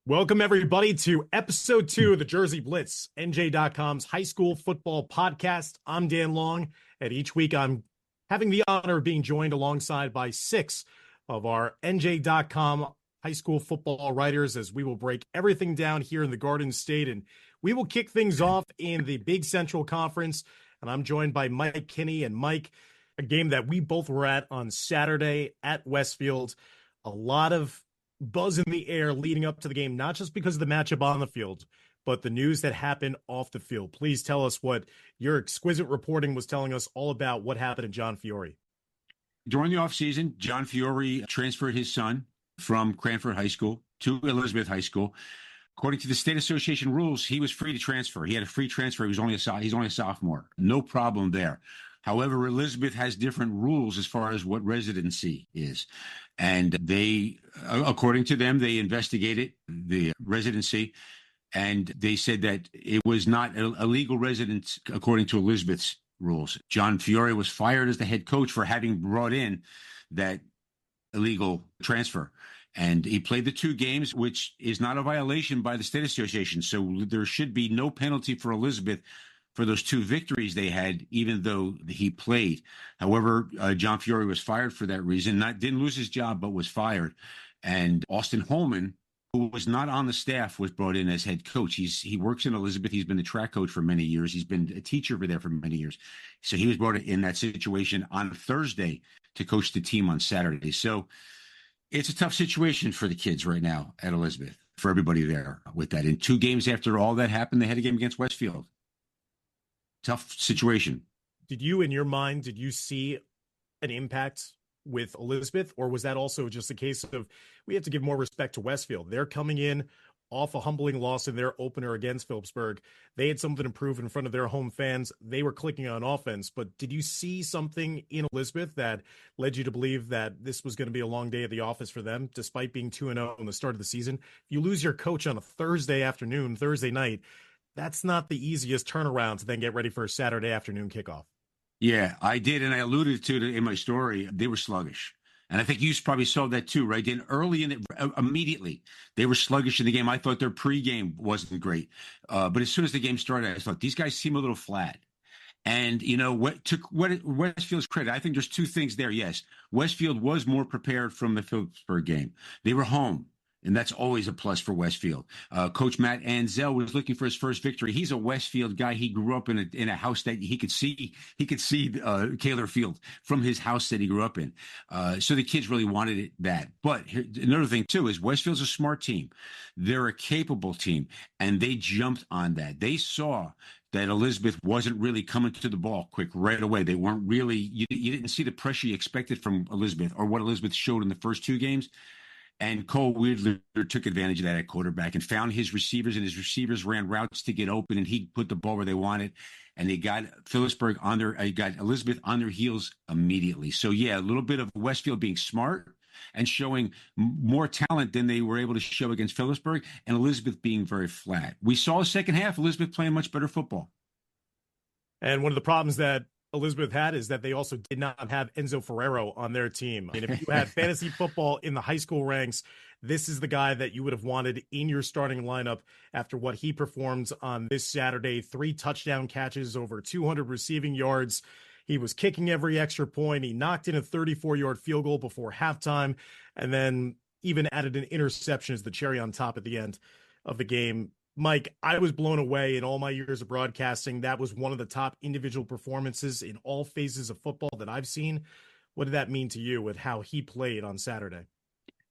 Welcome, everybody, to episode 2 of the Jersey Blitz, NJ.com's high school football podcast. I'm Dan Long, and each week I'm having the honor of being joined alongside by 6 of our NJ.com high school football writers as we will break everything down here in the Garden State, and we will kick things off in the Big Central Conference. And I'm joined by Mike Kinney. And Mike, a game that we both were at on Saturday at Westfield, a lot of buzz in the air leading up to the game, not just because of the matchup on the field, but the news that happened off the field. Please tell us what your exquisite reporting was telling us all about what happened to John Fiore. During the offseason, John Fiore transferred his son from Cranford High School to Elizabeth High School. According to the state association rules, he was free to transfer. He had a free transfer. He's only a sophomore. No problem there. However, Elizabeth has different rules as far as what residency is. And they, according to them, they investigated the residency, and they said that it was not a legal residence according to Elizabeth's rules. John Fiore was fired as the head coach for having brought in that illegal transfer. And he played the 2 games, which is not a violation by the state association. So there should be no penalty for Elizabeth for those 2 victories they had, even though he played. However, John Fiore was fired for that reason. Didn't lose his job, but was fired. And Austin Holman, who was not on the staff, was brought in as head coach. He works in Elizabeth. He's been the track coach for many years. He's been a teacher over there for many years. So he was brought in that situation on Thursday to coach the team on Saturday. So it's a tough situation for the kids right now at Elizabeth, for everybody there with that. In 2 games after all that happened, they had a game against Westfield. Tough situation. Did you see an impact with Elizabeth, or was that also just a case of we have to give more respect to Westfield? They're coming in off a humbling loss in their opener against Phillipsburg. They had something to prove in front of their home fans. They were clicking on offense, but did you see something in Elizabeth that led you to believe that this was going to be a long day at the office for them, despite being 2-0 in the start of the season? If you lose your coach on a Thursday night, that's not the easiest turnaround to then get ready for a Saturday afternoon kickoff. Yeah, I did, and I alluded to it in my story. They were sluggish. And I think you probably saw that too, right? Then early in it, immediately, they were sluggish in the game. I thought their pregame wasn't great. But as soon as the game started, I thought, these guys seem a little flat. And, to Westfield's credit, I think there's 2 things there. Yes, Westfield was more prepared from the Phillipsburg game. They were home. And that's always a plus for Westfield. Coach Matt Anzel was looking for his first victory. He's a Westfield guy. He grew up in a house that he could see Kaler Field from his house that he grew up in. So the kids really wanted that. But another thing too is Westfield's a smart team. They're a capable team, and they jumped on that. They saw that Elizabeth wasn't really coming to the ball quick right away. They weren't really. You didn't see the pressure you expected from Elizabeth or what Elizabeth showed in the first 2 games. And Cole Weidler took advantage of that at quarterback and found his receivers, and his receivers ran routes to get open, and he put the ball where they wanted. And they got got Elizabeth on their heels immediately. So, yeah, a little bit of Westfield being smart and showing more talent than they were able to show against Phillipsburg, and Elizabeth being very flat. We saw a second half, Elizabeth playing much better football. And one of the problems that Elizabeth had is that they also did not have Enzo Ferrero on their team. I mean, if you had fantasy football in the high school ranks, this is the guy that you would have wanted in your starting lineup after what he performed on this Saturday. 3 touchdown catches, over 200 receiving yards. He was kicking every extra point. He knocked in a 34-yard field goal before halftime, and then even added an interception as the cherry on top at the end of the game. Mike, I was blown away in all my years of broadcasting. That was one of the top individual performances in all phases of football that I've seen. What did that mean to you with how he played on Saturday?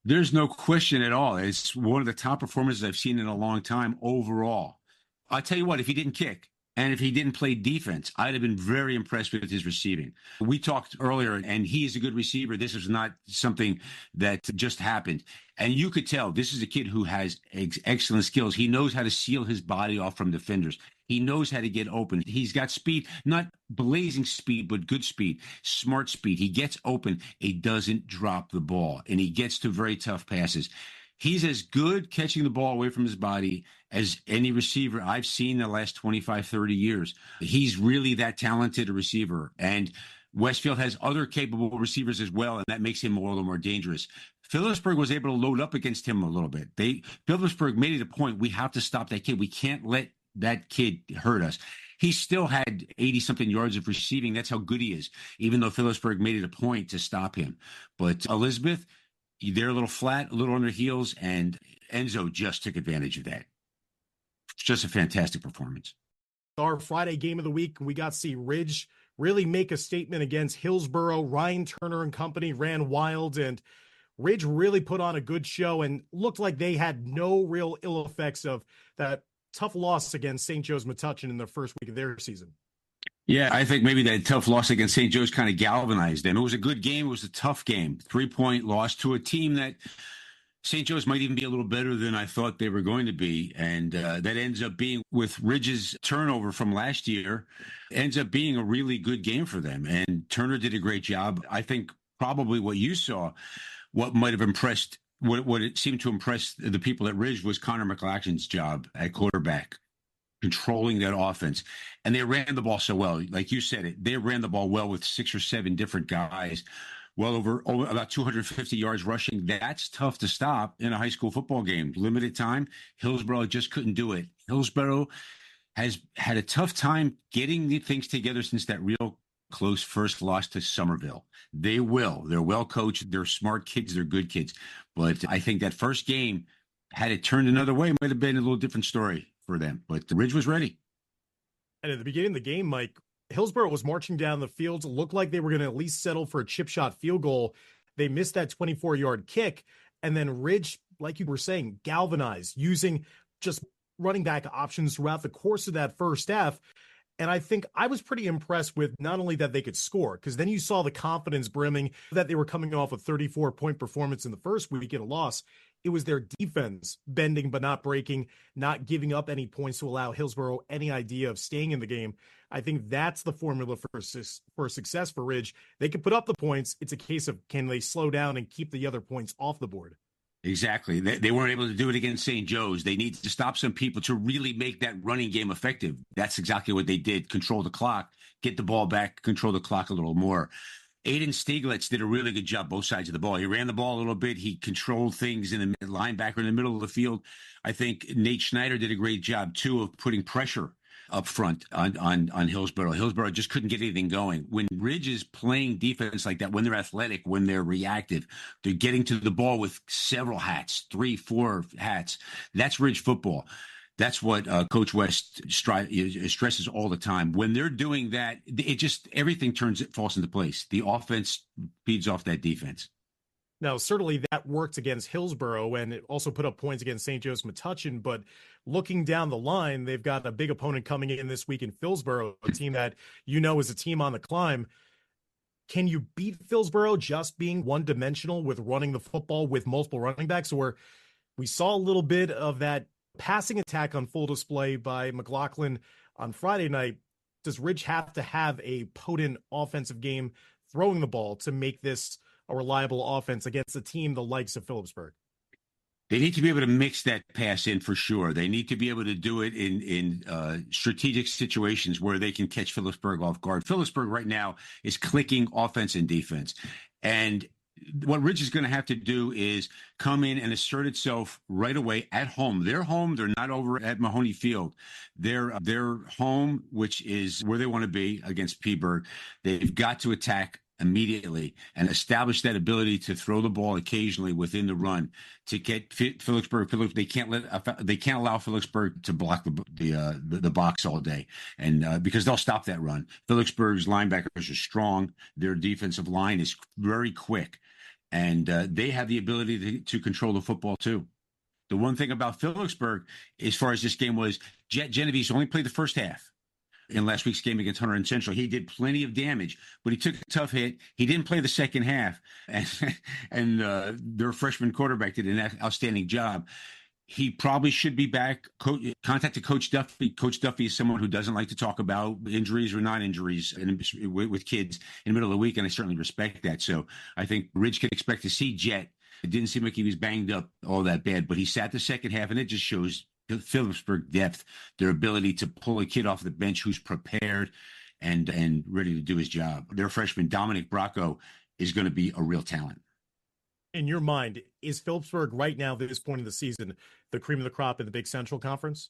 There's no question at all. It's one of the top performances I've seen in a long time overall. I'll tell you what, if he didn't kick and if he didn't play defense, I'd have been very impressed with his receiving. We talked earlier, and he is a good receiver. This is not something that just happened. And you could tell this is a kid who has excellent skills. He knows how to seal his body off from defenders. He knows how to get open. He's got speed, not blazing speed, but good speed, smart speed. He gets open. He doesn't drop the ball, and he gets to very tough passes. He's as good catching the ball away from his body as any receiver I've seen in the last 25, 30 years. He's really that talented a receiver. And Westfield has other capable receivers as well, and that makes him a little more dangerous. Phillipsburg was able to load up against him a little bit. Phillipsburg made it a point. We have to stop that kid. We can't let that kid hurt us. He still had 80-something yards of receiving. That's how good he is, even though Phillipsburg made it a point to stop him. But Elizabeth, they're a little flat, a little on their heels, and Enzo just took advantage of that. It's just a fantastic performance. Our Friday game of the week, we got to see Ridge really make a statement against Hillsborough. Ryan Turner and company ran wild, and Ridge really put on a good show and looked like they had no real ill effects of that tough loss against St. Joe's Metuchen in the first week of their season. Yeah, I think maybe that tough loss against St. Joe's kind of galvanized them. It was a good game. It was a tough game. 3-point loss to a team that St. Joe's might even be a little better than I thought they were going to be. And that ends up being, with Ridge's turnover from last year, ends up being a really good game for them. And Turner did a great job. I think probably what you saw, what might have impressed, what it seemed to impress the people at Ridge was Connor McLachlan's job at quarterback, controlling that offense. And they ran the ball so well. Like you said it, they ran the ball well with 6 or 7 different guys, well over about 250 yards rushing. That's tough to stop in a high school football game. Limited time. Hillsborough just couldn't do it. Hillsborough has had a tough time getting the things together since that real close first loss to Somerville. They will. They're well coached. They're smart kids. They're good kids. But I think that first game, had it turned another way, might have been a little different story for them. But the Ridge was ready. And at the beginning of the game, Mike, Hillsborough was marching down the field. It looked like they were going to at least settle for a chip shot field goal. They missed that 24-yard kick. And then Ridge, like you were saying, galvanized, using just running back options throughout the course of that first half. And I think I was pretty impressed with not only that they could score, because then you saw the confidence brimming that they were coming off a 34-point performance in the first week in a loss. It was their defense bending but not breaking, not giving up any points to allow Hillsborough any idea of staying in the game. I think that's the formula for success for Ridge. They can put up the points. It's a case of, can they slow down and keep the other points off the board? Exactly. They weren't able to do it against St. Joe's. They need to stop some people to really make that running game effective. That's exactly what they did. Control the clock, get the ball back, control the clock a little more. Aiden Stieglitz did a really good job both sides of the ball. He ran the ball a little bit. He controlled things in the linebacker in the middle of the field. I think Nate Schneider did a great job, too, of putting pressure up front on Hillsborough. Hillsborough just couldn't get anything going. When Ridge is playing defense like that, when they're athletic, when they're reactive, they're getting to the ball with several hats, 3, 4 hats. That's Ridge football. That's what Coach West stresses all the time. When they're doing that, it just, everything falls into place. The offense feeds off that defense. Now, certainly that worked against Hillsborough, and it also put up points against St. Joe's Metuchen. But looking down the line, they've got a big opponent coming in this week in Phillsborough, a team that you know is a team on the climb. Can you beat Phillsborough just being one-dimensional with running the football with multiple running backs? Or we saw a little bit of that passing attack on full display by McLachlin on Friday night. Does Ridge have to have a potent offensive game throwing the ball to make this a reliable offense against a team the likes of Phillipsburg? They need to be able to mix that pass in for sure. They need to be able to do it in strategic situations where they can catch Phillipsburg off guard. Phillipsburg right now is clicking offense and defense. And what Ridge is going to have to do is come in and assert itself right away at home. They're home. They're not over at Mahoney Field. They're home, which is where they want to be against Peaburg. They've got to attack immediately and establish that ability to throw the ball occasionally within the run to get Phillipsburg. They can't allow Phillipsburg to block the box all day, and because they'll stop that run. Phillipsburg's linebackers are strong. Their defensive line is very quick, and they have the ability to control the football too. The one thing about Phillipsburg, as far as this game was, Genovese only played the first half. In last week's game against Hunter and Central, he did plenty of damage, but he took a tough hit. He didn't play the second half, and their freshman quarterback did an outstanding job. He probably should be back. Contacted Coach Duffy. Coach Duffy is someone who doesn't like to talk about injuries or non-injuries with kids in the middle of the week, and I certainly respect that. So I think Ridge can expect to see Jet. It didn't seem like he was banged up all that bad, but he sat the second half, and it just shows Phillipsburg depth, their ability to pull a kid off the bench who's prepared and ready to do his job. Their freshman, Dominic Bracco, is going to be a real talent. In your mind, is Phillipsburg right now, at this point of the season, the cream of the crop in the Big Central Conference?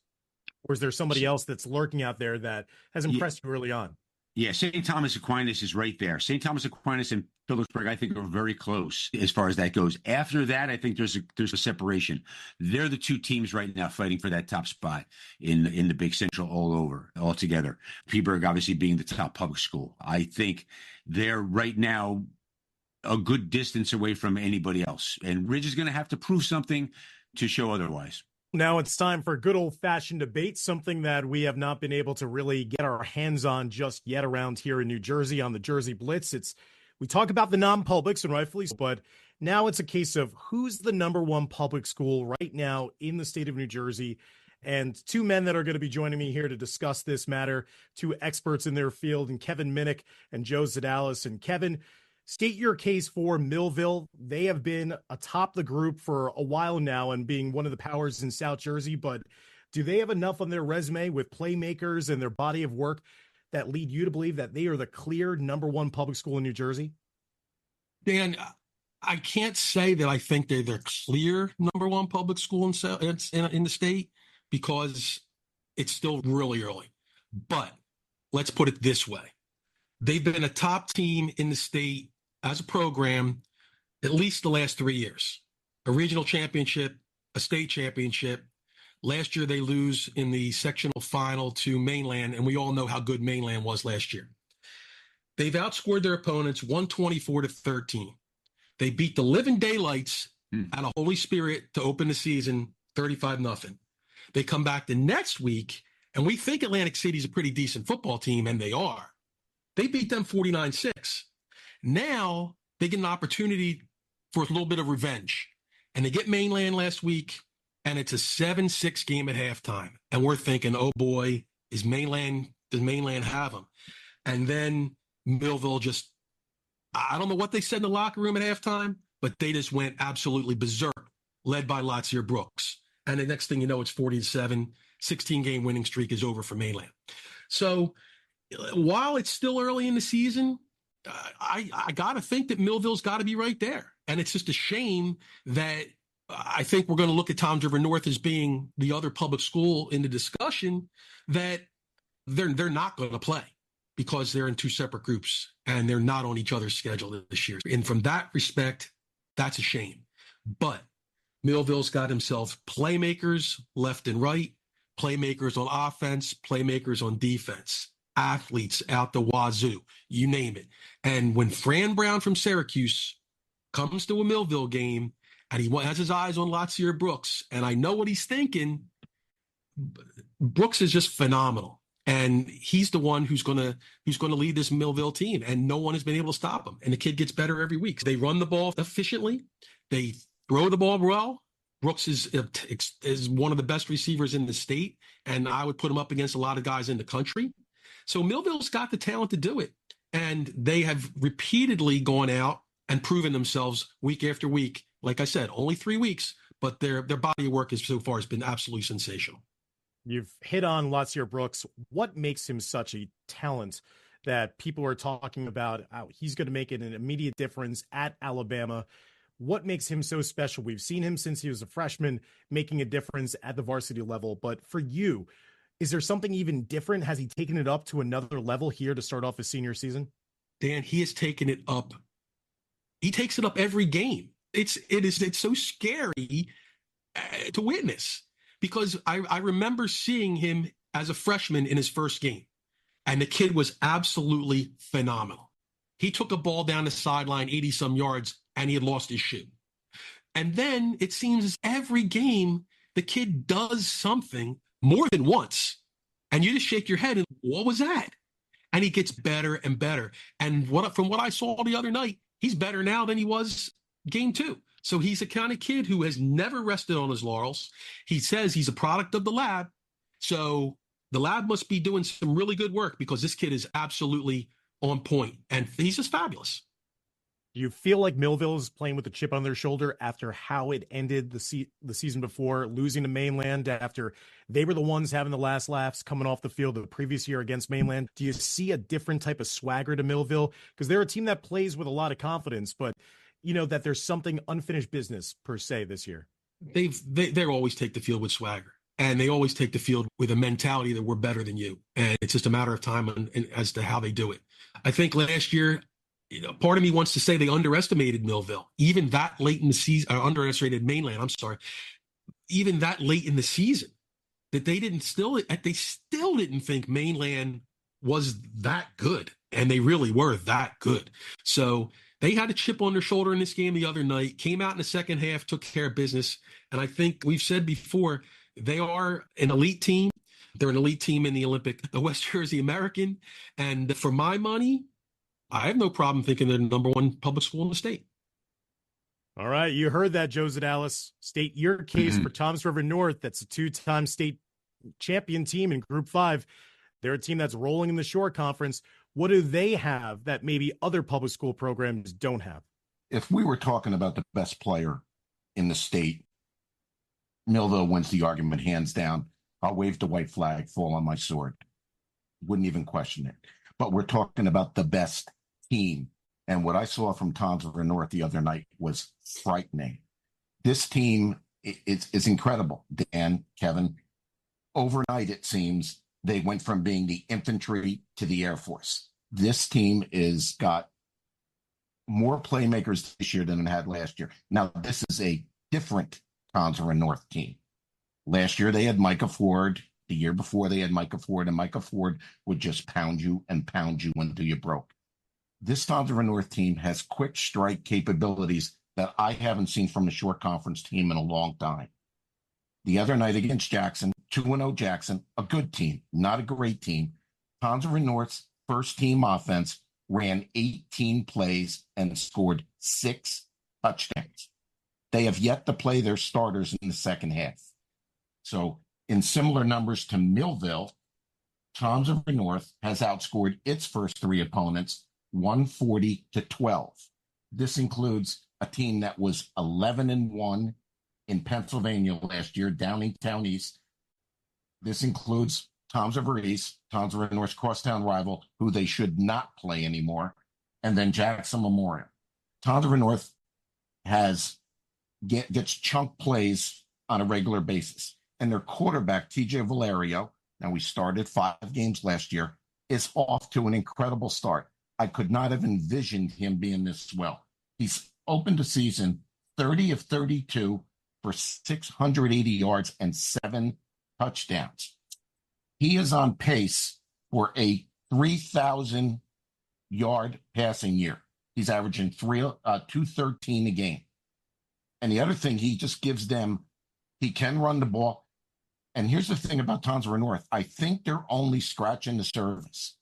Or is there somebody else that's lurking out there that has Yeah, impressed you early on? yeah. St. Thomas Aquinas is right there. St. Thomas Aquinas and Phillipsburg, I think, are very close as far as that goes. After that, I think there's a separation. They're the two teams right now fighting for that top spot in the Big Central all together. Peaburg obviously being the top public school. I think they're right now a good distance away from anybody else. And Ridge is going to have to prove something to show otherwise. Now it's time for good old-fashioned debate, something that we have not been able to really get our hands on just yet around here in New Jersey on the Jersey Blitz. We talk about the non-publics, and rightfully so, but now it's a case of who's the number one public school right now in the state of New Jersey. And two men that are going to be joining me here to discuss this matter, two experts in their field, and Kevin Minnick and Joe Zadalis. And Kevin, state your case for Millville. They have been atop the group for a while now and being one of the powers in South Jersey, but do they have enough on their resume with playmakers and their body of work that lead you to believe that they are the clear number one public school in New Jersey? Dan, I can't say that I think they're the clear number one public school in the state because it's still really early. But let's put it this way. They've been a top team in the state as a program at least the last 3 years. A regional championship, a state championship. Last year, they lose in the sectional final to Mainland, and we all know how good Mainland was last year. They've outscored their opponents 124-13. They beat the living daylights out of Holy Spirit to open the season 35-0. They come back the next week, and we think Atlantic City is a pretty decent football team, and they are. They beat them 49-6. Now they get an opportunity for a little bit of revenge. And they get Mainland last week, and it's a 7-6 game at halftime. And we're thinking, oh boy, does Mainland have them? And then Millville I don't know what they said in the locker room at halftime, but they just went absolutely berserk, led by Latsier Brooks. And the next thing you know, it's 40-7, 16-game winning streak is over for Mainland. So while it's still early in the season, I got to think that Millville's got to be right there. And it's just a shame that I think we're going to look at Toms River North as being the other public school in the discussion, that they're not going to play because they're in two separate groups and they're not on each other's schedule this year. And from that respect, that's a shame. But Millville's got himself playmakers left and right, playmakers on offense, playmakers on defense, athletes out the wazoo, you name it. And when Fran Brown from Syracuse comes to a Millville game and he has his eyes on Latsier Brooks, and I know what he's thinking, Brooks is just phenomenal. And he's the one who's going to lead this Millville team, and no one has been able to stop him. And the kid gets better every week. They run the ball efficiently. They throw the ball well. Brooks is one of the best receivers in the state, and I would put him up against a lot of guys in the country. So Millville's got the talent to do it, and they have repeatedly gone out and proven themselves week after week. Like I said, only 3 weeks, but their body of work so far has been absolutely sensational. You've hit on Latsier Brooks. What makes him such a talent that people are talking about? He's going to make it an immediate difference at Alabama. What makes him so special? We've seen him since he was a freshman making a difference at the varsity level. But for you, is there something even different? Has he taken it up to another level here to start off his senior season? Dan, he has taken it up. He takes it up every game. It's so scary to witness. Because I remember seeing him as a freshman in his first game, and the kid was absolutely phenomenal. He took a ball down the sideline 80-some yards, and he had lost his shoe. And then it seems every game, the kid does something more than once, and you just shake your head and, what was that? And he gets better and better. And from what I saw the other night, he's better now than he was game 2. So he's a kind of kid who has never rested on his laurels. He says he's a product of the lab. So the lab must be doing some really good work because this kid is absolutely on point, and he's just fabulous. Do you feel like Millville is playing with a chip on their shoulder after how it ended the season before, losing to Mainland after they were the ones having the last laughs coming off the field the previous year against Mainland? Do you see a different type of swagger to Millville? Because they're a team that plays with a lot of confidence, but that there's something unfinished business per se this year? They always take the field with swagger, and they always take the field with a mentality that we're better than you. And it's just a matter of time as to how they do it. I think last year, part of me wants to say they underestimated Millville, even that late in the season, or underestimated Mainland. I'm sorry, even that late in the season, that they still didn't think Mainland was that good, and they really were that good. So they had a chip on their shoulder in this game the other night, came out in the second half, took care of business. And I think we've said before, they are an elite team. They're an elite team in the West Jersey American. And for my money, I have no problem thinking they're the number one public school in the state. All right. You heard that, Joe Zadalis. State your case for Toms River North. That's a two-time state champion team in Group 5. They're a team that's rolling in the Shore Conference. What do they have that maybe other public school programs don't have? If we were talking about the best player in the state, Millville wins the argument hands down. I'll wave the white flag, fall on my sword. Wouldn't even question it. But we're talking about the best team. And what I saw from Toms River North the other night was frightening. This team is incredible. Dan, Kevin, overnight, it seems, they went from being the infantry to the Air Force. This team is got more playmakers this year than it had last year. Now, this is a different Toms River North team. Last year, they had Micah Ford. The year before, they had Micah Ford, and Micah Ford would just pound you until you broke. This Toms River North team has quick strike capabilities that I haven't seen from a Shore Conference team in a long time. The other night against Jackson, 2-0 Jackson, a good team, not a great team. Toms River North's first team offense ran 18 plays and scored 6 touchdowns. They have yet to play their starters in the second half. So in similar numbers to Millville, Toms River North has outscored its first 3 opponents 140-12. This includes a team that was 11-1 in Pennsylvania last year, Downingtown East. This includes Toms River East, Toms River North's crosstown rival, who they should not play anymore, and then Jackson Memorial. Toms River North gets chunk plays on a regular basis, and their quarterback, TJ Valerio, now we started 5 games last year, is off to an incredible start. I could not have envisioned him being this well. He's opened the season 30 of 32 for 680 yards and 7 touchdowns. He is on pace for a 3,000-yard passing year. He's averaging 213 a game. And the other thing, he just gives them, he can run the ball. And here's the thing about Toms River North. I think they're only scratching the surface.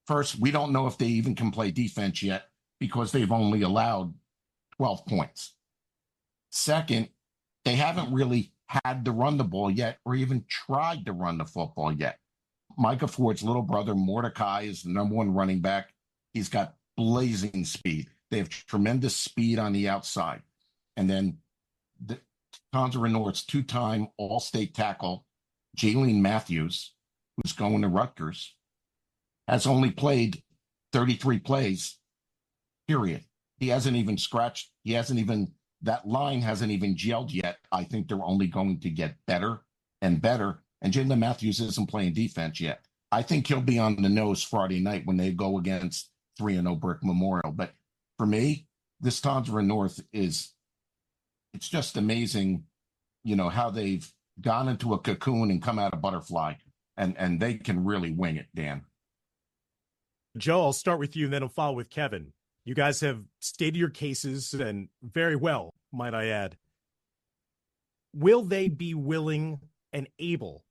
First, we don't know if they even can play defense yet because they've only allowed 12 points. Second, they haven't really had to run the ball yet or even tried to run the football yet. Micah Ford's little brother, Mordecai, is the number 1 running back. He's got blazing speed. They have tremendous speed on the outside. And then the Toms River North's 2-time All-State tackle, Jaylene Matthews, who's going to Rutgers, has only played 33 plays, period. He hasn't even scratched. That line hasn't even gelled yet. I think they're only going to get better and better. And Jaylene Matthews isn't playing defense yet. I think he'll be on the nose Friday night when they go against 3-0 Brick Memorial. But for me, this Toms River North it's just amazing, how they've gone into a cocoon and come out a butterfly, and they can really wing it, Dan. Joe, I'll start with you and then I'll follow with Kevin. You guys have stated your cases, and very well, might I add. Will they be willing and able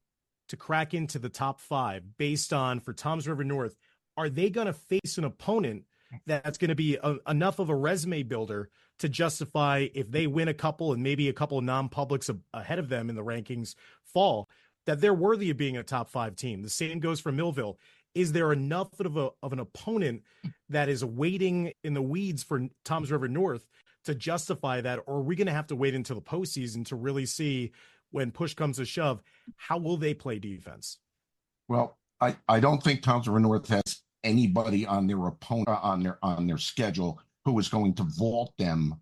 to crack into the top 5 based on, for Toms River North, are they going to face an opponent that's going to be enough of a resume builder to justify, if they win a couple and maybe a couple of non-publics ahead of them in the rankings fall, that they're worthy of being a top 5 team? The same goes for Millville. Is there enough of an opponent that is waiting in the weeds for Toms River North to justify that? Or are we going to have to wait until the postseason to really see, when push comes to shove, how will they play defense? Well, I don't think Toms River North has anybody on their opponent on their schedule who is going to vault them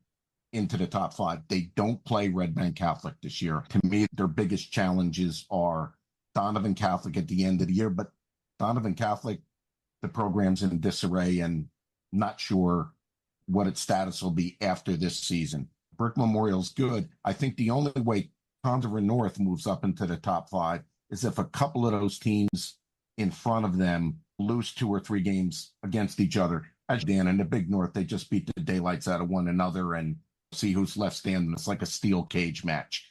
into the top 5. They don't play Red Bank Catholic this year. To me, their biggest challenges are Donovan Catholic at the end of the year, but Donovan Catholic, the program's in disarray and not sure what its status will be after this season. Brick Memorial's good. I think the only way Towns River North moves up into the top 5 is if a couple of those teams in front of them lose 2 or 3 games against each other. As Dan, in the Big North, they just beat the daylights out of one another and see who's left standing. It's like a steel cage match.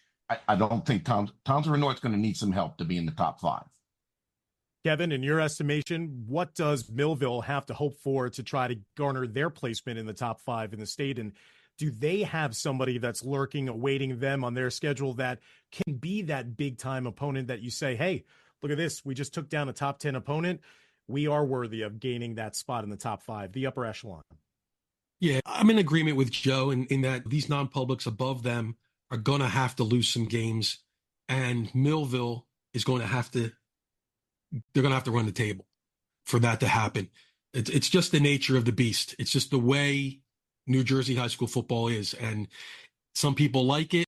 I don't think Towns River North's going to need some help to be in the top 5. Kevin, in your estimation, what does Millville have to hope for to try to garner their placement in the top 5 in the state? And do they have somebody that's lurking, awaiting them on their schedule that can be that big-time opponent that you say, hey, look at this, we just took down a top 10 opponent. We are worthy of gaining that spot in the top 5, the upper echelon. Yeah, I'm in agreement with Joe in that these non-publics above them are going to have to lose some games, and Millville is going to have to, they're going to have to run the table for that to happen. It's just the nature of the beast. It's just the way New Jersey high school football is. And some people like it.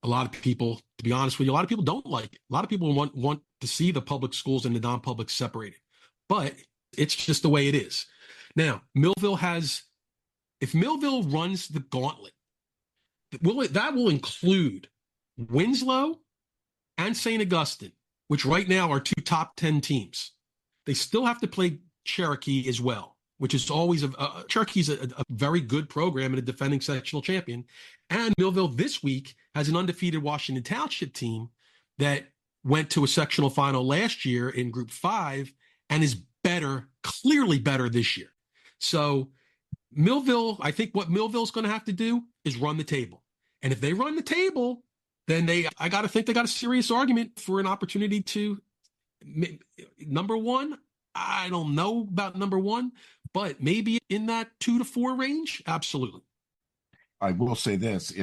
A lot of people, to be honest with you, a lot of people don't like it. A lot of people want to see the public schools and the non-public separated. But it's just the way it is. Now, if Millville runs the gauntlet, that will include Winslow and St. Augustine, which right now are 2 top 10 teams. They still have to play Cherokee as well, which is always Cherokee's a very good program and a defending sectional champion. And Millville this week has an undefeated Washington Township team that went to a sectional final last year in Group 5 and is better, clearly better this year. So Millville, I think what Millville's going to have to do is run the table. And if they run the table, then I got to think they got a serious argument for an opportunity to number 1. I don't know about number 1, but maybe in that 2 to 4 range. Absolutely. I will say this,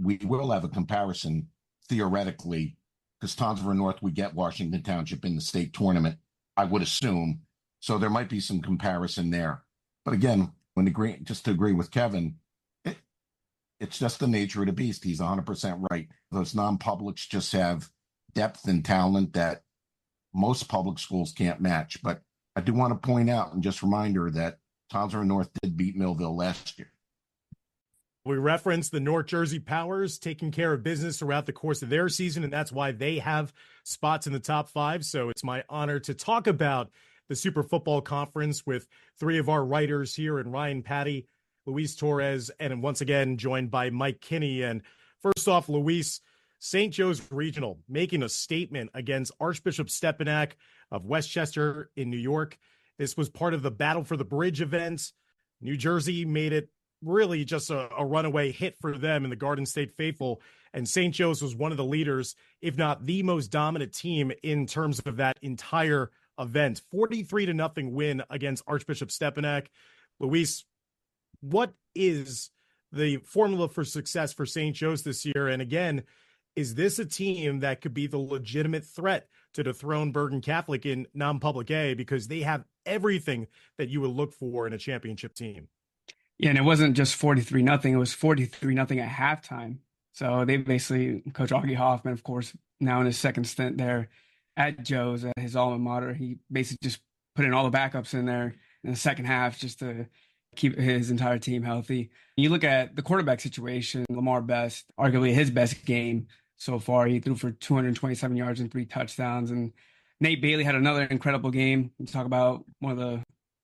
we will have a comparison theoretically, because Towns River North, we get Washington Township in the state tournament, I would assume. So there might be some comparison there. But again, just to agree with Kevin, it's just the nature of the beast. He's 100% right. Those non-publics just have depth and talent that most public schools can't match. But I do want to point out and just remind her that Towns River North did beat Millville last year. We referenced the North Jersey Powers taking care of business throughout the course of their season, and that's why they have spots in the top 5. So it's my honor to talk about the Super Football Conference with 3 of our writers here, and Ryan Patty, Luis Torres, and once again joined by Mike Kinney. And first off, Luis, St. Joe's Regional making a statement against Archbishop Stepanak of Westchester in New York. This was part of the Battle for the Bridge event. New Jersey made it really just a runaway hit for them in the Garden State Faithful. And St. Joe's was one of the leaders, if not the most dominant team in terms of that entire event. 43-0 win against Archbishop Stepanak. Luis, what is the formula for success for St. Joe's this year? And again, is this a team that could be the legitimate threat to dethrone Bergen Catholic in non-public A, because they have everything that you would look for in a championship team? Yeah, and it wasn't just 43-0. It was 43-0 at halftime. So they basically, Coach Augie Hoffman, of course, now in his second stint there at Joe's, at his alma mater, he basically just put in all the backups in there in the second half just to keep his entire team healthy. You look at the quarterback situation, Lamar Best, arguably his best game so far. He threw for 227 yards and 3 touchdowns. And Nate Bailey had another incredible game. You talk about one of the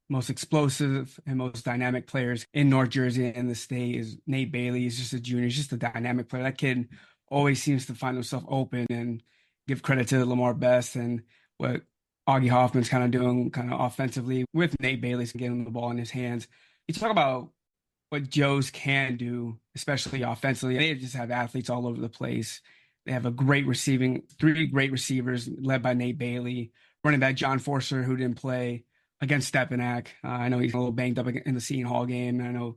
most explosive and most dynamic players in North Jersey and the state is Nate Bailey. He's just a junior. He's just a dynamic player. That kid always seems to find himself open, and give credit to Lamar Best and what Augie Hoffman's kind of doing kind of offensively with Nate Bailey getting the ball in his hands. You talk about what Joe's can do, especially offensively. They just have athletes all over the place. They have 3 great receivers led by Nate Bailey, running back John Forster, who didn't play against Stepanak. I know he's a little banged up in the Seton Hall game. I know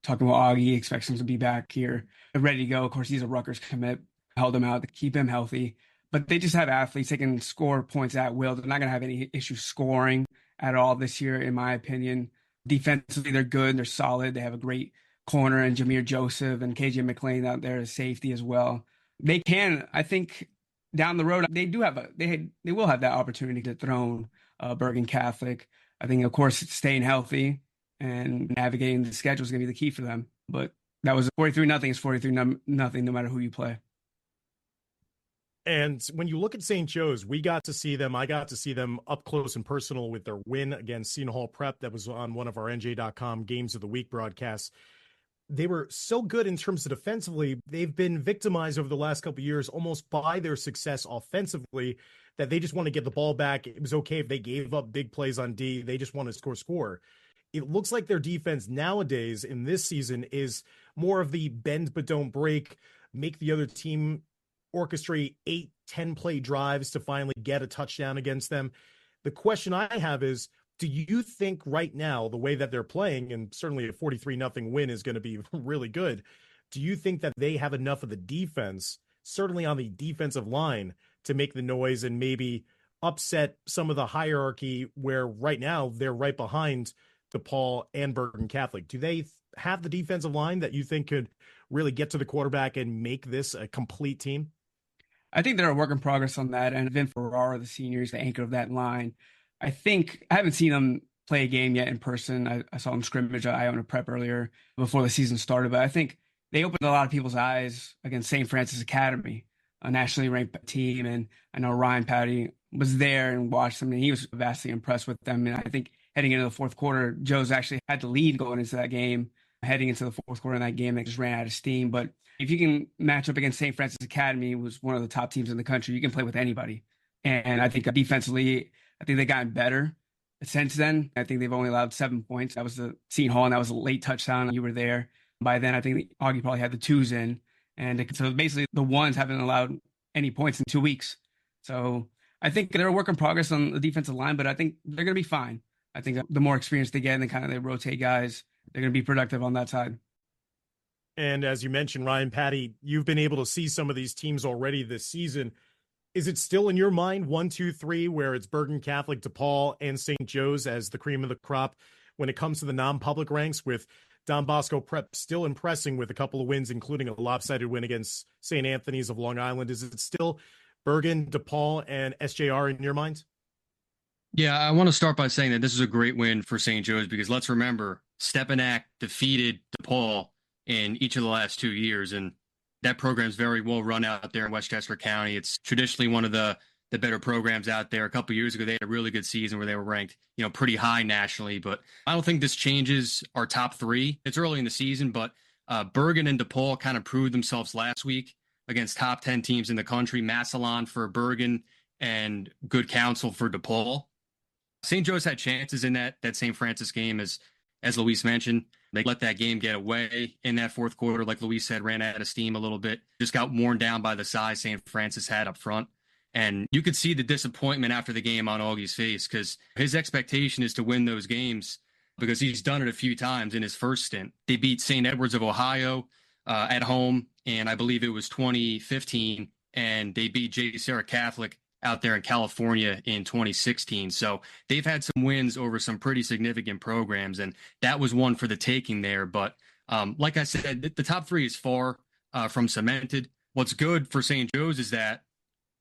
talking about Augie, expects him to be back here ready to go. Of course, he's a Rutgers commit, held him out to keep him healthy. But they just have athletes. They can score points at will. They're not going to have any issue scoring at all this year, in my opinion. Defensively, they're good. They're solid. They have a great corner and Jameer Joseph and KJ McLean out there as safety as well. They can, I think, down the road, they will have that opportunity to dethrone Bergen Catholic. I think, of course, staying healthy and navigating the schedule is going to be the key for them. But that was 43-0 is 43-0 no matter who you play. And when you look at St. Joe's, I got to see them up close and personal with their win against Seton Hall Prep. That was on one of our NJ.com Games of the Week broadcasts. They were so good in terms of defensively. They've been victimized over the last couple of years almost by their success offensively, that they just want to get the ball back. It was okay if they gave up big plays on D. They just want to score. It looks like their defense nowadays in this season is more of the bend but don't break, make the other team orchestrate 8-10 play drives to finally get a touchdown against them. The question I have is, do you think right now, the way that they're playing, and certainly a 43-0 win is going to be really good, do you think that they have enough of the defense, certainly on the defensive line, to make the noise and maybe upset some of the hierarchy where right now they're right behind DePaul and Bergen Catholic? Do they have the defensive line that you think could really get to the quarterback and make this a complete team? I think they're a work in progress on that. And Vin Ferrara, the senior, is the anchor of that line. I haven't seen them play a game yet in person. I saw them scrimmage at Iona Prep earlier before the season started, but I think they opened a lot of people's eyes against St. Francis Academy, a nationally ranked team. And I know Ryan Patty was there and watched them, and he was vastly impressed with them. And I think heading into the fourth quarter, Joe's actually had the lead going into that game. Heading into the fourth quarter in that game, they just ran out of steam. But if you can match up against St. Francis Academy, who was one of the top teams in the country, you can play with anybody. And I think defensively, I think they've gotten better since then. I think they've only allowed 7 points. That was the Seton Hall, and that was a late touchdown. You were there. By then, I think Augie probably had the twos in. And so basically the ones haven't allowed any points in 2 weeks. So I think they're a work in progress on the defensive line, but I think they're going to be fine. I think the more experience they get and kind of they rotate guys, they're going to be productive on that side. And as you mentioned, Ryan Patty, you've been able to see some of these teams already this season. Is it still in your mind 1, 2, 3, where it's Bergen Catholic, DePaul, and St. Joe's as the cream of the crop when it comes to the non-public ranks, with Don Bosco Prep still impressing with a couple of wins, including a lopsided win against St. Anthony's of Long Island? Is it still Bergen, DePaul, and SJR in your mind? Yeah, I want to start by saying that this is a great win for St. Joe's, because let's remember, Stepanak defeated DePaul in each of the last 2 years, and that program's very well run out there in Westchester County. It's traditionally one of the better programs out there. A couple of years ago, they had a really good season where they were ranked, pretty high nationally. But I don't think this changes our top three. It's early in the season, but Bergen and DePaul kind of proved themselves last week against top 10 teams in the country. Massillon for Bergen and Good Counsel for DePaul. St. Joe's had chances in that St. Francis game, as Luis mentioned. They let that game get away in that fourth quarter. Like Luis said, ran out of steam a little bit. Just got worn down by the size St. Francis had up front. And you could see the disappointment after the game on Augie's face, because his expectation is to win those games because he's done it a few times in his first stint. They beat St. Edward's of Ohio at home, and I believe it was 2015, and they beat J. Sarah Catholic out there in California in 2016. So they've had some wins over some pretty significant programs, and that was one for the taking there. But like I said, the top three is far from cemented. What's good for St. Joe's is that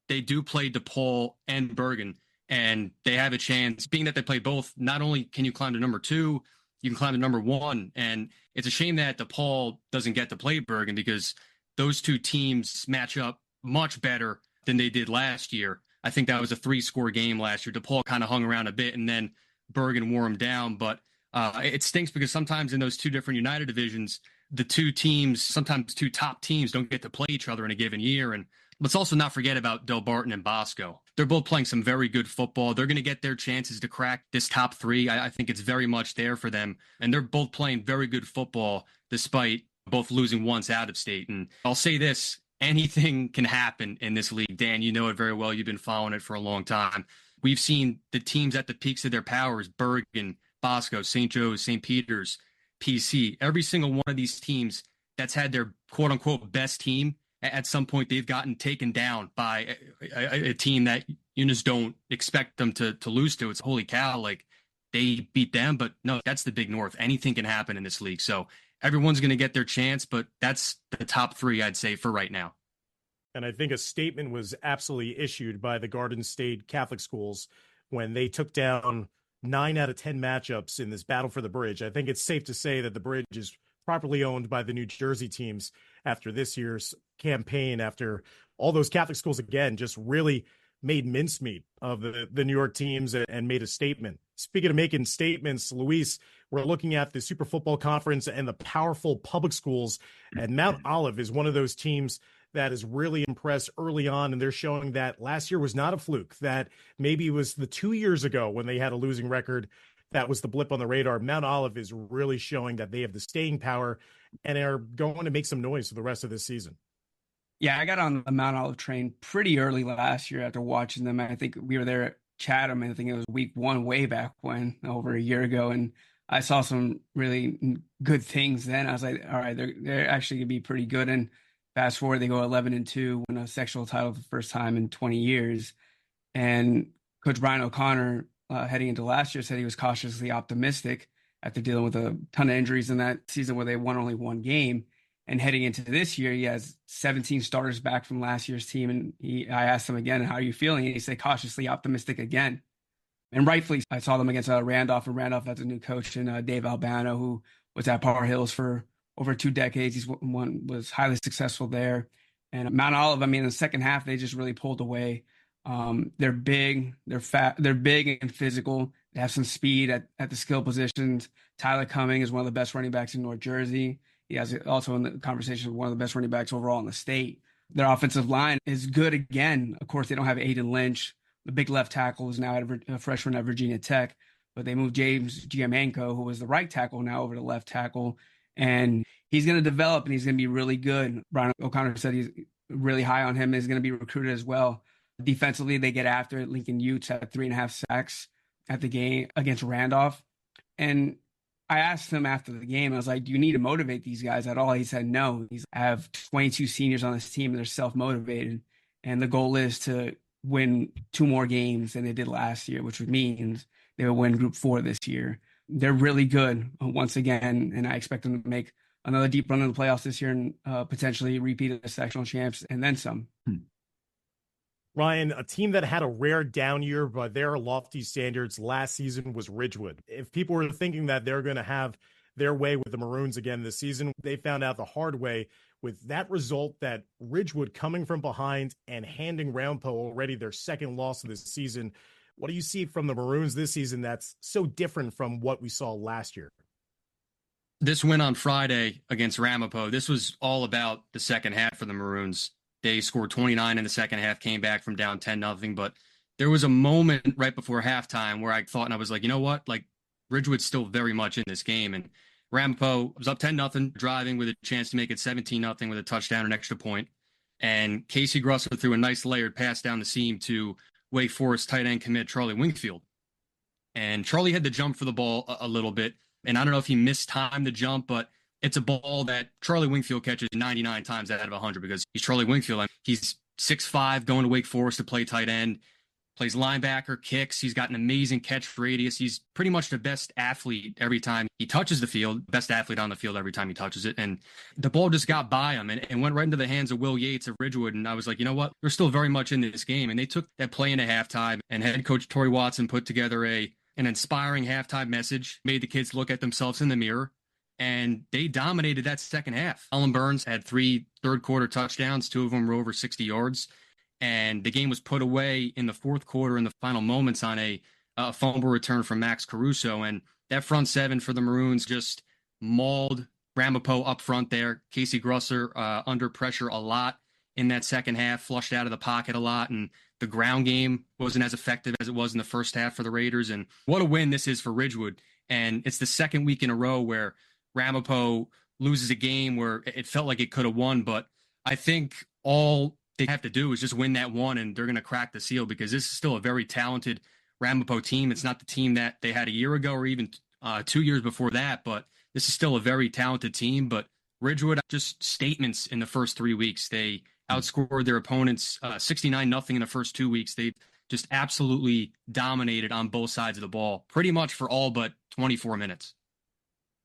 they do play DePaul and Bergen, and they have a chance, being that they play both. Not only can you climb to number 2, you can climb to number 1. And it's a shame that DePaul doesn't get to play Bergen, because those two teams match up much better than they did last year. I think that was a 3-score game last year. DePaul kind of hung around a bit, and then Bergen wore them down. But it stinks because sometimes in those two different United divisions, the two teams, sometimes two top teams, don't get to play each other in a given year. And let's also not forget about Del Barton and Bosco. They're both playing some very good football. They're going to get their chances to crack this top 3. I think it's very much there for them. And they're both playing very good football despite both losing once out of state. And I'll say this, anything can happen in this league. Dan, you know it very well. You've been following it for a long time. We've seen the teams at the peaks of their powers: Bergen, Bosco, St. Joe's, St. Peter's, PC. Every single one of these teams that's had their quote-unquote best team, at some point they've gotten taken down by a team that you just don't expect them to lose to. It's holy cow, like they beat them. But no, that's the Big North. Anything can happen in this league. So everyone's going to get their chance, but that's the top three, I'd say, for right now. And I think a statement was absolutely issued by the Garden State Catholic schools when they took down 9 out of 10 matchups in this battle for the bridge. I think it's safe to say that the bridge is properly owned by the New Jersey teams after this year's campaign, after all those Catholic schools, again, just really made mincemeat of the New York teams and made a statement. Speaking of making statements, Luis, we're looking at the Super Football Conference and the powerful public schools, and Mount Olive is one of those teams that is really impressed early on, and they're showing that last year was not a fluke, that maybe it was the 2 years ago when they had a losing record that was the blip on the radar. Mount Olive is really showing that they have the staying power and are going to make some noise for the rest of this season. Yeah, I got on the Mount Olive train pretty early last year after watching them. I think we were there at Chatham. I think it was week 1 way back when, over a year ago. And I saw some really good things then. I was like, all right, they're actually going to be pretty good. And fast forward, they go 11-2, win a sectional title for the first time in 20 years. And Coach Brian O'Connor, heading into last year, said he was cautiously optimistic after dealing with a ton of injuries in that season where they won only 1 game. And heading into this year, he has 17 starters back from last year's team. And I asked him again, how are you feeling? And he said, cautiously optimistic again. And rightfully, I saw them against Randolph, and Randolph has a new coach in Dave Albano, who was at Par Hills for over 2 decades. Was highly successful there. And Mount Olive, I mean, in the second half, they just really pulled away. They're big, they're fat, they're big and physical. They have some speed at the skill positions. Tyler Cumming is one of the best running backs in North Jersey. He has also in the conversation with one of the best running backs overall in the state. Their offensive line is good again. Of course, they don't have Aiden Lynch. The big left tackle is now a freshman at Virginia Tech, but they moved James Giamenko, who was the right tackle, now over to left tackle. And he's going to develop and he's going to be really good. Brian O'Connor said he's really high on him. He's going to be recruited as well. Defensively, they get after it. Lincoln Utes had 3.5 sacks at the game against Randolph. And I asked him after the game, I was like, do you need to motivate these guys at all? He said, no. I have 22 seniors on this team and they're self-motivated. And the goal is to win 2 more games than they did last year, which means they will win Group 4 this year. They're really good once again, and I expect them to make another deep run in the playoffs this year and potentially repeat as sectional champs and then some. Ryan, a team that had a rare down year by their lofty standards last season was Ridgewood. If people were thinking that they're going to have their way with the Maroons again this season, they found out the hard way with that result, that Ridgewood coming from behind and handing Rampo already their second loss of the season. What do you see from the Maroons this season that's so different from what we saw last year? This win on Friday against Ramapo, this was all about the second half for the Maroons. They scored 29 in the second half, came back from down 10-0, but there was a moment right before halftime where I thought, and I was like, you know what? Like, Ridgewood's still very much in this game. And Ramapo was up 10-0, driving with a chance to make it 17-0 with a touchdown and extra point. And Casey Grusser threw a nice layered pass down the seam to Wake Forest tight end commit Charlie Wingfield. And Charlie had to jump for the ball a little bit. And I don't know if he mistimed the jump, but it's a ball that Charlie Wingfield catches 99 times out of 100 because he's Charlie Wingfield. He's 6'5", going to Wake Forest to play tight end, plays linebacker, kicks. He's got an amazing catch radius. He's pretty much the best athlete every time he touches the field, best athlete on the field every time he touches it. And the ball just got by him and went right into the hands of Will Yates of Ridgewood. And I was like, you know what? They're still very much in this game. And they took that play into halftime, and head coach Tori Watson put together an inspiring halftime message, made the kids look at themselves in the mirror. And they dominated that second half. Alan Burns had 3 third-quarter touchdowns. 2 of them were over 60 yards. And the game was put away in the fourth quarter in the final moments on a fumble return from Max Caruso. And that front seven for the Maroons just mauled Ramapo up front there. Casey Grusser under pressure a lot in that second half, flushed out of the pocket a lot. And the ground game wasn't as effective as it was in the first half for the Raiders. And what a win this is for Ridgewood. And it's the second week in a row where Ramapo loses a game where it felt like it could have won, but I think all they have to do is just win that one and they're going to crack the seal because this is still a very talented Ramapo team. It's not the team that they had a year ago or even 2 years before that, but this is still a very talented team. But Ridgewood, just statements in the first 3 weeks. They outscored their opponents 69-0 in the first 2 weeks. They just absolutely dominated on both sides of the ball, pretty much for all but 24 minutes.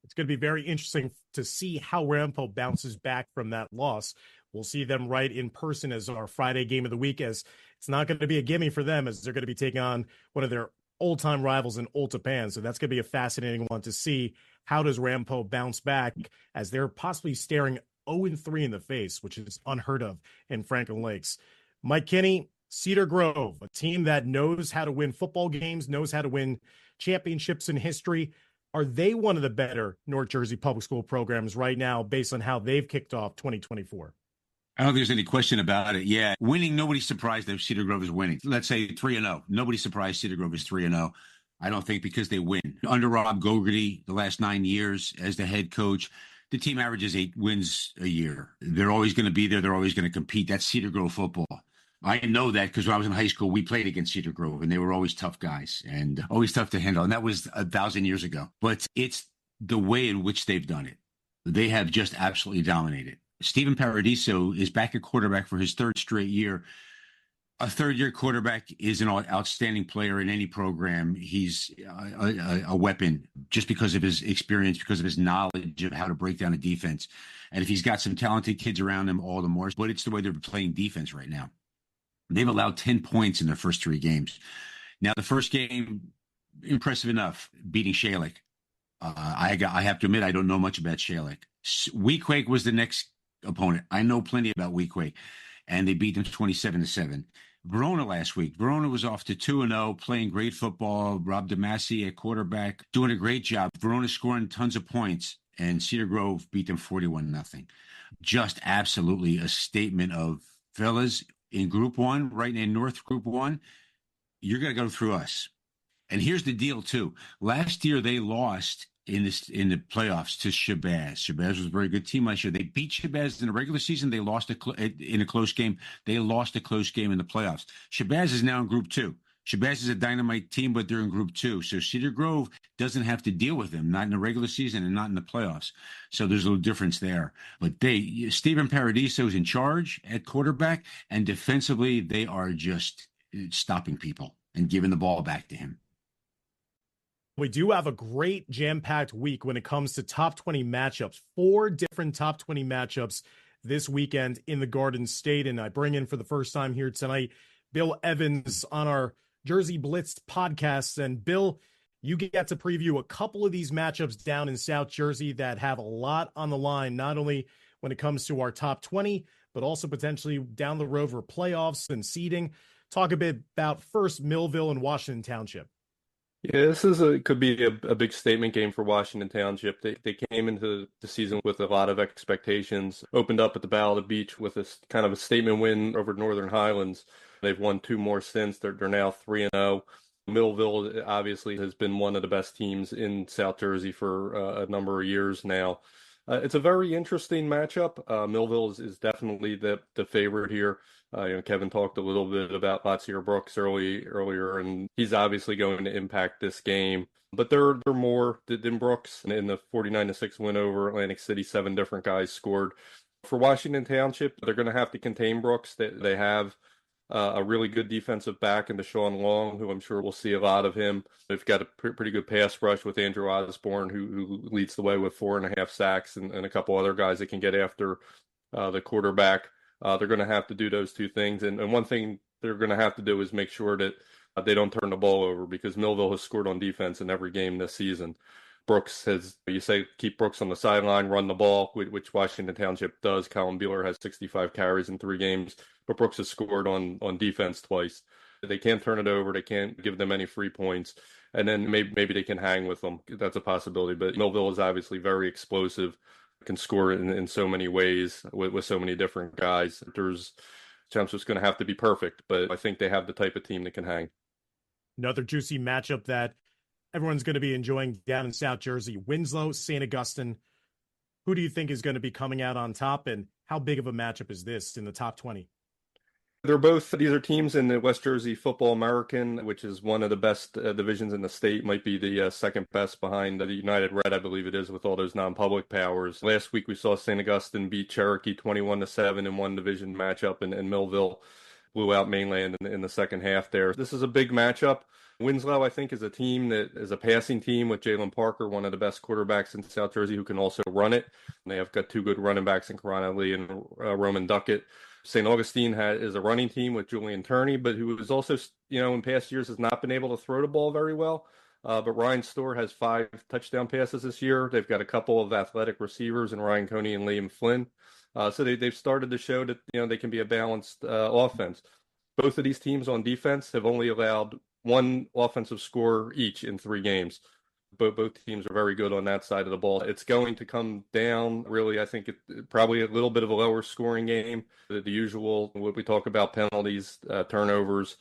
It's going to be very interesting to see how Rampo bounces back from that loss. We'll see them right in person as our Friday game of the week, as it's not going to be a gimme for them, as they're going to be taking on one of their old-time rivals in Old Japan. So that's going to be a fascinating one to see. How does Rampo bounce back as they're possibly staring 0-3 in the face, which is unheard of in Franklin Lakes. Mike Kinney, Cedar Grove, a team that knows how to win football games, knows how to win championships in history. Are they one of the better North Jersey public school programs right now based on how they've kicked off 2024? I don't think there's any question about it. Yeah, winning, nobody's surprised that Cedar Grove is winning. Let's say 3-0. Nobody's surprised Cedar Grove is 3-0. I don't think because they win. Under Rob Gogarty, the last 9 years as the head coach, the team averages 8 wins a year. They're always going to be there. They're always going to compete. That's Cedar Grove football. I know that because when I was in high school, we played against Cedar Grove, and they were always tough guys and always tough to handle. And that was 1,000 years ago. But it's the way in which they've done it. They have just absolutely dominated. Stephen Paradiso is back at quarterback for his 3rd straight year. A third-year quarterback is an outstanding player in any program. He's a weapon just because of his experience, because of his knowledge of how to break down a defense. And if he's got some talented kids around him, all the more. But it's the way they're playing defense right now. They've allowed 10 points in their first 3 games. Now, the first game, impressive enough, beating Shalik. I have to admit, I don't know much about Shalik. Weequahic was the next opponent. I know plenty about Weequahic, and they beat them 27-7. Verona last week. Verona was off to 2-0, playing great football. Rob DeMasi at quarterback, doing a great job. Verona scoring tons of points, and Cedar Grove beat them 41-0. Just absolutely a statement of, fellas, in Group 1, right in North Group 1, you're going to go through us. And here's the deal, too. Last year, they lost in the playoffs to Shabazz. Shabazz was a very good team last year. They beat Shabazz in the regular season. They lost in a close game. They lost a close game in the playoffs. Shabazz is now in Group 2. Shabazz is a dynamite team, but they're in Group 2. So Cedar Grove doesn't have to deal with them, not in the regular season and not in the playoffs. So there's a little difference there. But Stephen Paradiso is in charge at quarterback, and defensively, they are just stopping people and giving the ball back to him. We do have a great jam-packed week when it comes to top 20 matchups. 4 different top 20 matchups this weekend in the Garden State. And I bring in for the first time here tonight, Bill Evans on our Jersey Blitz podcast. And Bill, you get to preview a couple of these matchups down in South Jersey that have a lot on the line, not only when it comes to our top 20, but also potentially down the road for playoffs and seeding. Talk a bit about first Millville and Washington Township. Yeah, could be a big statement game for Washington Township. They came into the season with a lot of expectations, opened up at the Bow of the Beach with a kind of a statement win over Northern Highlands. They've won 2 more since. They're now 3-0. Millville obviously has been one of the best teams in South Jersey for a number of years now. It's a very interesting matchup. Millville is definitely the favorite here. Kevin talked a little bit about Latsier Brooks earlier, and he's obviously going to impact this game. But they're more than Brooks. In the 49-6 win over Atlantic City, 7 different guys scored. For Washington Township, they're going to have to contain Brooks. They have a really good defensive back in Deshaun Long, who I'm sure we'll see a lot of him. They've got a pretty good pass rush with Andrew Osborne, who leads the way with 4.5 sacks, and a couple other guys that can get after the quarterback. They're going to have to do those 2 things. And one thing they're going to have to do is make sure that they don't turn the ball over, because Millville has scored on defense in every game this season. Brooks has, you say, keep Brooks on the sideline, run the ball, which Washington Township does. Colin Beeler has 65 carries in 3 games, but Brooks has scored on defense twice. They can't turn it over. They can't give them any free points. And then maybe they can hang with them. That's a possibility. But Millville is obviously very explosive, can score in so many ways with so many different guys. There's Township's going to have to be perfect, but I think they have the type of team that can hang. Another juicy matchup that everyone's going to be enjoying down in South Jersey, Winslow, St. Augustine. Who do you think is going to be coming out on top, and how big of a matchup is this in the top 20? These are teams in the West Jersey Football American, which is one of the best divisions in the state, might be the second best behind the United Red, I believe it is, with all those non-public powers. Last week we saw St. Augustine beat Cherokee 21-7 in one division matchup, and Millville blew out Mainland in the second half there. This is a big matchup. Winslow, I think, is a team that is a passing team with Jalen Parker, one of the best quarterbacks in South Jersey, who can also run it. And they have got two good running backs in Karana Lee and Roman Duckett. St. Augustine is a running team with Julian Turney, but who is also, in past years has not been able to throw the ball very well. But Ryan Storr has 5 touchdown passes this year. They've got a couple of athletic receivers in Ryan Coney and Liam Flynn. So they've started to show that, they can be a balanced offense. Both of these teams on defense have only allowed 1 offensive score each in 3 games. But both teams are very good on that side of the ball. It's going to come down, really, I think, probably a little bit of a lower scoring game. The usual, what we talk about, penalties, turnovers.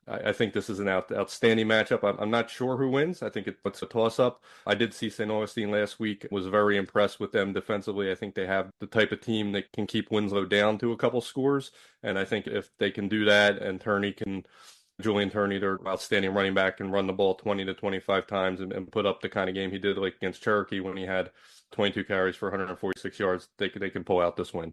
I think this is an outstanding matchup. I'm not sure who wins. I think it's a toss-up. I did see St. Augustine last week. Was very impressed with them defensively. I think they have the type of team that can keep Winslow down to a couple scores. And I think if they can do that, and Julian Turney, their outstanding running back, can run the ball 20 to 25 times and put up the kind of game he did like against Cherokee when he had 22 carries for 146 yards, they can pull out this win.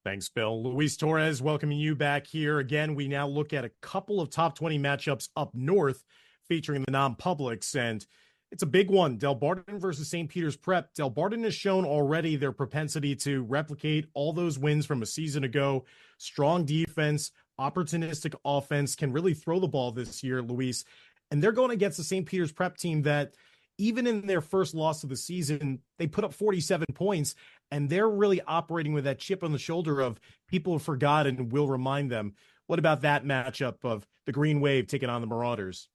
Thanks, Bill. Luis Torres, welcoming you back here. Again, we now look at a couple of top 20 matchups up north featuring the non-publics, and it's a big one. Del Barton versus St. Peter's Prep. Del Barton has shown already their propensity to replicate all those wins from a season ago. Strong defense, opportunistic offense, can really throw the ball this year, Luis. And they're going against the St. Peter's Prep team that, even in their first loss of the season, they put up 47 points, and they're really operating with that chip on the shoulder of people have forgotten and will remind them. What about that matchup of the Green Wave taking on the Marauders?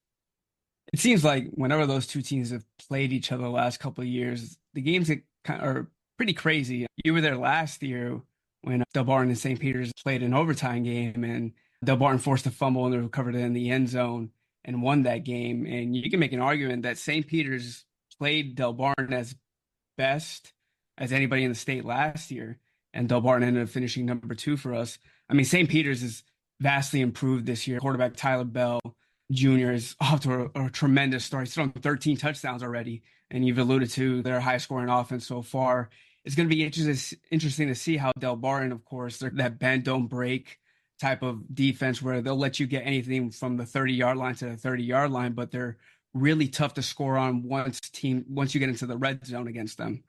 It seems like whenever those two teams have played each other the last couple of years, the games are pretty crazy. You were there last year when Del Barton and St. Peter's played an overtime game, and Del Barton forced a fumble and they recovered it in the end zone and won that game. And you can make an argument that St. Peter's played Del Barton as best as anybody in the state last year, and Del Barton ended up finishing number 2 for us. I mean, St. Peter's is vastly improved this year. Quarterback Tyler Bell Jr. is off to a tremendous start. He's thrown 13 touchdowns already, and you've alluded to their high-scoring offense so far. It's going to be interesting to see how Del Barton, of course, they're that bend, don't break type of defense where they'll let you get anything from the 30-yard line to the 30-yard line, but they're really tough to score on once you get into the red zone against them.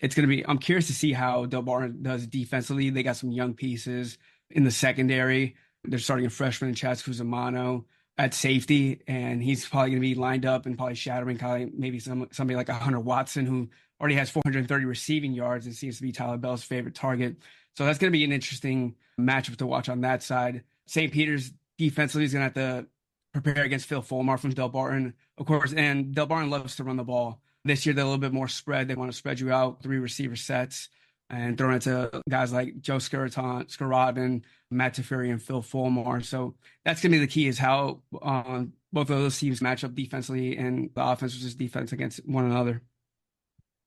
I'm curious to see how Del Barton does defensively. They got some young pieces in the secondary. They're starting a freshman, Chaz Cusimano, at safety, and he's probably going to be lined up and probably shadowing maybe somebody like a Hunter Watson, who already has 430 receiving yards and seems to be Tyler Bell's favorite target. So that's going to be an interesting matchup to watch on that side. St. Peter's defensively is going to have to prepare against Phil Fulmar from Del Barton, of course, and Del Barton loves to run the ball. This year, they're a little bit more spread. They want to spread you out, 3 receiver sets, and throwing it to guys like Joe Skuraden, Matt Teferi, and Phil Fulmar. So that's going to be the key, is how both of those teams match up defensively and the offense versus defense against one another.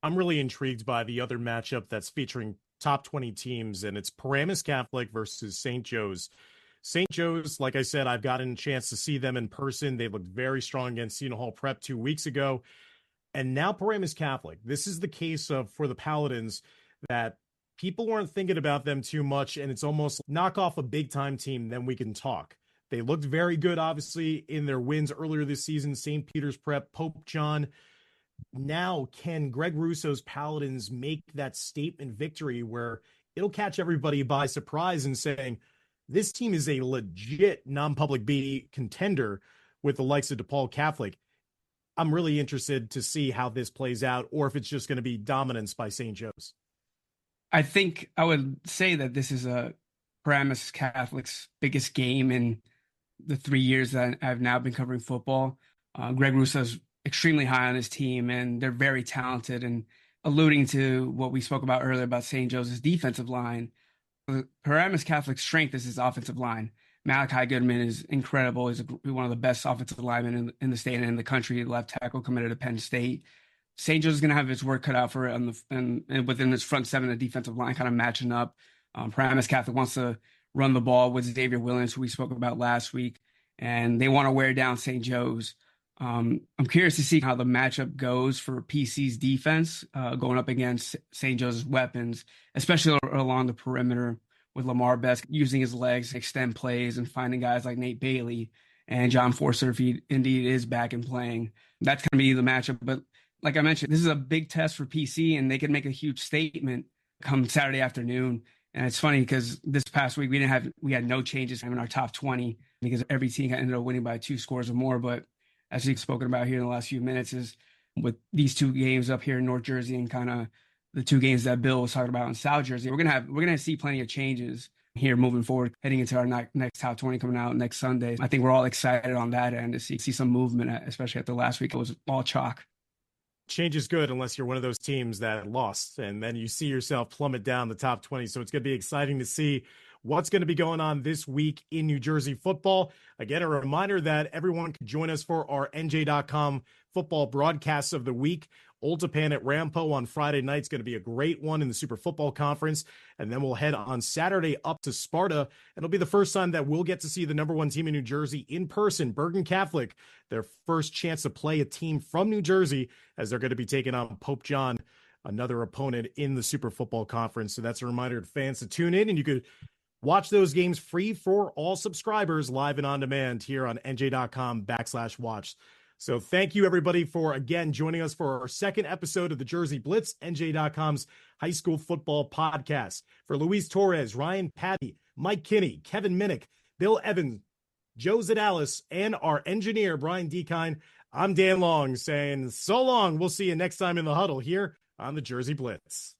I'm really intrigued by the other matchup that's featuring top 20 teams, and it's Paramus Catholic versus St. Joe's. St. Joe's, like I said, I've gotten a chance to see them in person. They looked very strong against Seton Hall Prep 2 weeks ago. And now Paramus Catholic. This is the case for the Paladins, that people weren't thinking about them too much, and it's almost knock off a big-time team, then we can talk. They looked very good, obviously, in their wins earlier this season, St. Peter's Prep, Pope John. Now, can Greg Russo's Paladins make that statement victory where it'll catch everybody by surprise and saying, this team is a legit non-public B contender with the likes of DePaul Catholic? I'm really interested to see how this plays out, or if it's just going to be dominance by St. Joe's. I think I would say that this is a Paramus Catholic's biggest game in the 3 years that I've now been covering football. Greg Russo's extremely high on his team, and they're very talented. And alluding to what we spoke about earlier about St. Joe's defensive line, Paramus Catholic's strength is his offensive line. Malachi Goodman is incredible. He's one of the best offensive linemen in the state and in the country. Left tackle, committed to Penn State. St. Joe's is going to have his work cut out for it and within his front 7, the defensive line kind of matching up. Paramus Catholic wants to run the ball with Xavier Williams, who we spoke about last week, and they want to wear down St. Joe's. I'm curious to see how the matchup goes for PC's defense going up against St. Joe's weapons, especially along the perimeter, with Lamar Best using his legs to extend plays and finding guys like Nate Bailey and John Forster, if he indeed is back and playing. That's going to be the matchup. But like I mentioned, this is a big test for PC, and they can make a huge statement come Saturday afternoon. And it's funny because this past week we had no changes in our top 20 because every team ended up winning by 2 scores or more. But as we've spoken about here in the last few minutes, is with these 2 games up here in North Jersey and kind of the 2 games that Bill was talking about in South Jersey, we're gonna see plenty of changes here moving forward, heading into our next top 20 coming out next Sunday. I think we're all excited on that end to see some movement, especially after last week. It was all chalk. Change is good unless you're one of those teams that lost, and then you see yourself plummet down the top 20. So it's going to be exciting to see what's going to be going on this week in New Jersey football. Again, a reminder that everyone can join us for our NJ.com football broadcasts of the week. Old Japan at Rampo on Friday night is going to be a great one in the Super Football Conference. And then we'll head on Saturday up to Sparta. It'll be the first time that we'll get to see the number 1 team in New Jersey in person, Bergen Catholic, their first chance to play a team from New Jersey, as they're going to be taking on Pope John, another opponent in the Super Football Conference. So that's a reminder to fans to tune in, and you could watch those games free for all subscribers live and on demand here on NJ.com/watch. So thank you, everybody, for, again, joining us for our second episode of the Jersey Blitz, NJ.com's high school football podcast. For Luis Torres, Ryan Patty, Mike Kinney, Kevin Minnick, Bill Evans, Joe Zadalis, and our engineer, Brian Dekine, I'm Dan Long saying so long. We'll see you next time in the huddle here on the Jersey Blitz.